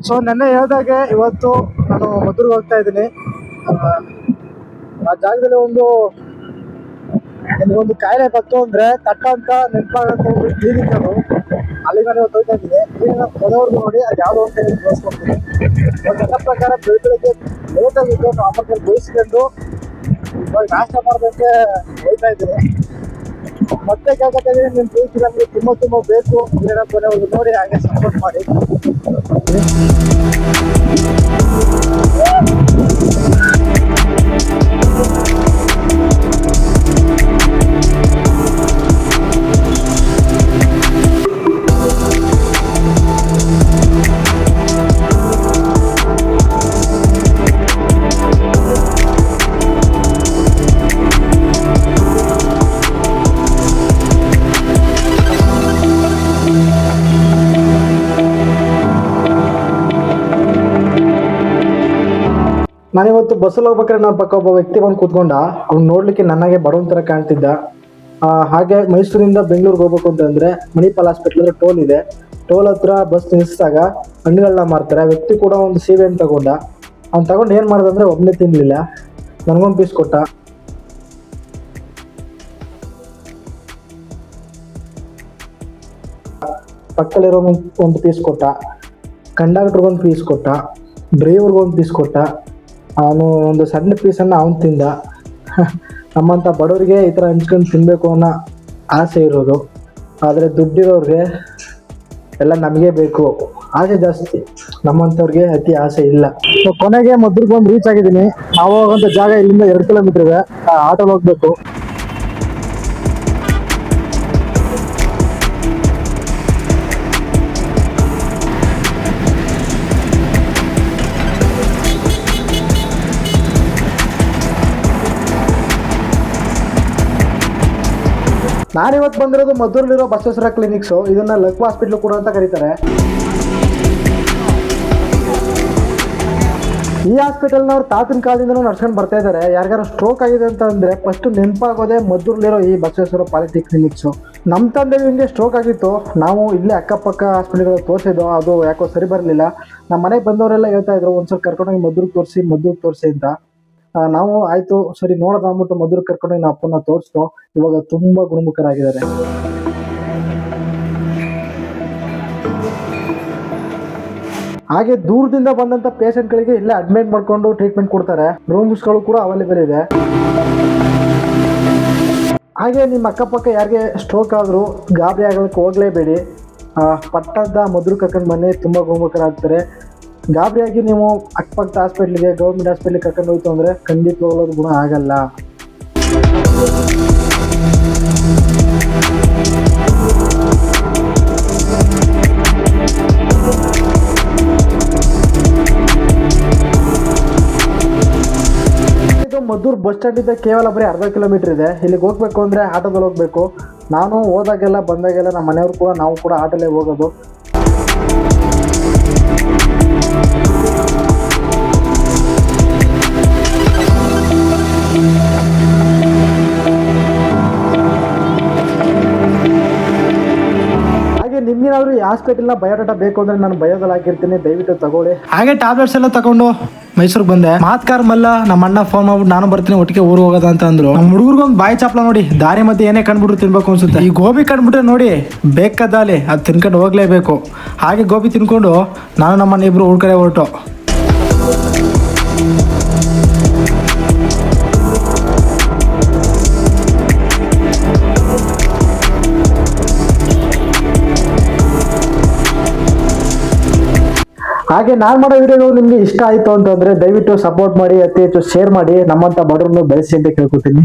So ನೆನ್ನೆ ಹೇಳ್ದಾಗೆ ಇವತ್ತು ನಾನು ಮದ್ದೂರಿಗೆ ಹೋಗ್ತಾ ಇದ್ದೀನಿ. ಆ ಜಾಗದಲ್ಲಿ ಒಂದು ಕಾಯಿಲೆ ಬಂತು ಅಂದ್ರೆ ತಟ್ಟ ಅಂತ ನೆನಪಾಗಂತ ಒಂದು ಕ್ಲಿನಿಕ್ ಅದು, ಅಲ್ಲಿಗೆ ನಾನು ಹೋಗ್ತಾ ಇದ್ದೀನಿ. ಈಗ ಮೊದಲವರೆಗೂ ನೋಡಿ ಅದು ಯಾವುದೋ ಅಂತ ತೋರಿಸ್ಕೊಡ್ತೀನಿ. ನನ್ನ ಪ್ರಕಾರ ಬೆಳಗ್ಗೆ ಲೇಟಾಗಿದ್ದು ಆಮೇಲೆ ಬೇಯಿಸ್ಕೊಂಡು ಇವಾಗ ನಾಷ್ಟ ಮಾಡೋದಕ್ಕೆ ಹೋಗ್ತಾ ಇದ್ದೀನಿ. ಮತ್ತೆ ಕೇಳ್ಕೊತಾ ಇದ್ದೀನಿ, ನಿಮ್ಮ ಪ್ರೀತಿ ನಮಗೆ ತುಂಬ ಬೇಕು. ಕೊನೆವರೆಗೂ ನೋಡಿ, ಹಾಗೆ ಸಪೋರ್ಟ್ ಮಾಡಿ. ನಾನಿವತ್ತು ಬಸ್ಸಲ್ಲಿ ಹೋಗ್ಬೇಕಾದ್ರೆ ನನ್ನ ಪಕ್ಕ ಒಬ್ಬ ವ್ಯಕ್ತಿ ಬಂದು ಕೂತ್ಕೊಂಡ. ಅವ್ನು ನೋಡ್ಲಿಕ್ಕೆ ನನಗೆ ಬಡವನ್ ಥರ ಕಾಣ್ತಿದ್ದ. ಹಾಗೆ ಮೈಸೂರಿಂದ ಬೆಂಗಳೂರಿಗೆ ಹೋಗ್ಬೇಕು ಅಂತಂದ್ರೆ ಮಣಿಪಾಲ್ ಹಾಸ್ಪಿಟ್ಲ್ ಹತ್ರ ಟೋಲ್ ಇದೆ. ಟೋಲ್ ಹತ್ರ ಬಸ್ ನಿಲ್ಲಿಸಿದಾಗ ಹಣ್ಣುಗಳನ್ನ ಮಾರ್ತಾರೆ. ವ್ಯಕ್ತಿ ಕೂಡ ಒಂದು ಸೀಬೆ ಹಣ್ಣು ತಗೊಂಡ. ಅವ್ನು ತಗೊಂಡು ಏನು ಮಾಡ್ದಂದ್ರೆ ಒಬ್ಬನೇ ತಿನ್ನಲಿಲ್ಲ, ನನಗೊಂದು ಪೀಸ್ ಕೊಟ್ಟ. ಪಕ್ಕದಲ್ಲಿರೋ ಒಂದು ಪೀಸ್ ಕೊಟ್ಟ, ಕಂಡಕ್ಟರ್ಗೊಂದು ಪೀಸ್ ಕೊಟ್ಟ, ಡ್ರೈವರ್ಗೊಂದು ಪೀಸ್ ಕೊಟ್ಟ. ಅವನು ಒಂದು ಸಣ್ಣ ಪೀಸನ್ನು ಅವನು ತಿಂದ. ನಮ್ಮಂಥ ಬಡವರಿಗೆ ಈ ಥರ ಹಂಚ್ಕೊಂಡು ತಿನ್ನಬೇಕು ಅನ್ನೋ ಆಸೆ ಇರೋದು. ಆದರೆ ದುಡ್ಡಿರೋರಿಗೆ ಎಲ್ಲ ನಮಗೆ ಬೇಕು, ಆಸೆ ಜಾಸ್ತಿ. ನಮ್ಮಂಥವ್ರಿಗೆ ಅತಿ ಆಸೆ ಇಲ್ಲ. ಸೊ ಕೊನೆಗೆ ಮದ್ದೂರಿಗೆ ಬಂದು ರೀಚ್ ಆಗಿದ್ದೀನಿ. ನಾವು ಹೋಗೋಂಥ ಜಾಗ ಇಲ್ಲಿಂದ 2 ಕಿಲೋಮೀಟರ್ ಇದೆ. ಆಟೋಲ್ಲಿ ಹೋಗ್ಬೇಕು. ನಾನಿವತ್ತು ಬಂದಿರೋದು ಮದ್ದೂರಲ್ಲಿರೋ ಬಸವೇಶ್ವರ ಕ್ಲಿನಿಕ್ಸು. ಇದನ್ನ ಲಕ್ವ ಹಾಸ್ಪಿಟ್ಲು ಕೂಡ ಅಂತ ಕರೀತಾರೆ. ಈ ಹಾಸ್ಪಿಟಲ್ನವ್ರು ತಾತನ ಕಾಲದಿಂದನೂ ನಡ್ಸ್ಕೊಂಡು ಬರ್ತಾ ಇದ್ದಾರೆ. ಯಾರಿಗಾರು ಸ್ಟ್ರೋಕ್ ಆಗಿದೆ ಅಂತ ಅಂದರೆ ಫಸ್ಟು ನೆನಪಾಗೋದೇ ಮದ್ದೂರಲ್ಲಿರೋ ಈ ಬಸವೇಶ್ವರ ಕ್ಲಿನಿಕ್ಸು. ನಮ್ಮ ತಂದೆ ಹಿಂಗೆ ಸ್ಟ್ರೋಕ್ ಆಗಿತ್ತು. ನಾವು ಇಲ್ಲೇ ಅಕ್ಕಪಕ್ಕ ಹಾಸ್ಪಿಟಲ್ಗಳು ತೋರಿಸಿದ್ದು, ಅದು ಯಾಕೋ ಸರಿ ಬರಲಿಲ್ಲ. ನಮ್ಮ ಮನೆಗೆ ಬಂದವರೆಲ್ಲ ಹೇಳ್ತಾ ಇದ್ರು ಒಂದ್ಸಲ ಕರ್ಕೊಂಡೋಗಿ ಮದ್ದೂರಿಗೆ ತೋರಿಸಿ ಅಂತ. ನಾವು ಆಯಿತು ಸರಿ ನೋಡೋದು ಅಂದ್ಬಿಟ್ಟು ಮದ್ದೂರಿಗೆ ಕರ್ಕೊಂಡೋಗಿ ನಮ್ಮ ಅಪ್ಪನ ತೋರಿಸ್ತು. ಇವಾಗ ತುಂಬ ಗುಣಮುಖರಾಗಿದ್ದಾರೆ. ಹಾಗೆ ದೂರದಿಂದ ಬಂದಂಥ ಪೇಷಂಟ್ಗಳಿಗೆ ಇಲ್ಲೇ ಅಡ್ಮಿಟ್ ಮಾಡಿಕೊಂಡು ಟ್ರೀಟ್ಮೆಂಟ್ ಕೊಡ್ತಾರೆ. ರೂಮ್ಸ್ಗಳು ಕೂಡ ಅವೈಲೇಬಲ್ ಇದೆ. ಹಾಗೆ ನಿಮ್ಮ ಅಕ್ಕಪಕ್ಕ ಯಾರಿಗೆ ಸ್ಟ್ರೋಕ್ ಆದರೂ ಗಾಬರಿ ಆಗೋಕ್ಕೆ ಹೋಗಲೇಬೇಡಿ. ಪಟ್ಟದ ಮದ್ದೂರಿಗೆ ಕರ್ಕೊಂಡು ಬನ್ನಿ, ತುಂಬ ಗುಣಮುಖರಾಗ್ತಾರೆ. ಗಾಬರಿಯಾಗಿ ನೀವು ಅಕ್ಕಪಕ್ಕದ ಹಾಸ್ಪಿಟ್ಲಿಗೆ, ಗೌರ್ಮೆಂಟ್ ಹಾಸ್ಪಿಟ್ಲಿಗೆ ಕರ್ಕೊಂಡು ಹೋಯ್ತು ಅಂದರೆ ಖಂಡಿತವಾಗ್ಲೂ ಗುಣ ಆಗಲ್ಲ. ಇದು ಮದ್ದೂರು ಬಸ್ ಸ್ಟ್ಯಾಂಡಿಂದ ಕೇವಲ ಬರೀ ಅರ್ಧ ಕಿಲೋಮೀಟರ್ ಇದೆ. ಇಲ್ಲಿಗೆ ಹೋಗ್ಬೇಕು ಅಂದರೆ ಆಟೋದಲ್ಲಿ ಹೋಗಬೇಕು. ನಾನು ಹೋದಾಗೆಲ್ಲ ಬಂದಾಗೆಲ್ಲ ನಮ್ಮ ಮನೆಯವರು ಕೂಡ ನಾವು ಕೂಡ ಆಟೋಲ್ಲೇ ಹೋಗೋದು. ನಿಮ್ಗೇನಾದ್ರು ಈ ಹಾಸ್ಪಿಟಲ್ನ ಬಯೋಡಾಟಾ ಬೇಕು ಅಂದ್ರೆ ನಾನು ಬಯೋದಲ್ಲಿ ಹಾಕಿರ್ತೀನಿ, ದಯವಿಟ್ಟು ತಗೊಳ್ಳಿ. ಹಾಗೆ ಟ್ಯಾಬ್ಲೆಟ್ಸ್ ಎಲ್ಲ ತಗೊಂಡು ಮೈಸೂರಿಗೆ ಬಂದೆ. ಮಾತ್ಕಾರ್ ಮಲ್ಲ ನಮ್ಮ ಅಣ್ಣ ಫೋನ್ ಮಾಡ್ಬಿಟ್ಟು ನಾನು ಬರ್ತೀನಿ ಒಟ್ಟಿಗೆ ಊರು ಹೋಗೋದ ಅಂತ ಅಂದ್ರು. ನಮ್ಮ ಹುಡುಗರಿಗೊಂದು ಬಾಯಿ ಚಾಪ್ಲ ನೋಡಿ ದಾರಿ ಮತ್ತೆ ಏನೇ ಕಂಡ್ಬಿಟ್ರು ತಿನ್ಬೇಕು ಅನ್ಸುತ್ತೆ. ಈ ಗೋಬಿ ಕಂಡ್ಬಿಟ್ರೆ ನೋಡಿ ಬೇಕಾದಲ್ಲಿ ಅದು ತಿನ್ಕೊಂಡು ಹೋಗ್ಲೇಬೇಕು. ಹಾಗೆ ಗೋಬಿ ತಿನ್ಕೊಂಡು ನಾನು ನಮ್ಮನ್ನ ಇಬ್ರು ಊರ್ ಕಡೆ ಹೊರಟು. ಹಾಗೆ ನಾನು ಮಾಡೋ ವಿಡಿಯೋಗಳು ನಿಮಗೆ ಇಷ್ಟ ಆಯಿತು ಅಂತಂದರೆ ದಯವಿಟ್ಟು ಸಪೋರ್ಟ್ ಮಾಡಿ, ಅತಿ ಹೆಚ್ಚು ಶೇರ್ ಮಾಡಿ. ನಮ್ಮಂಥ ಬಡವರನ್ನು ಬೆಳೆಸಿ ಅಂತ ಕೇಳ್ಕೊತೀನಿ.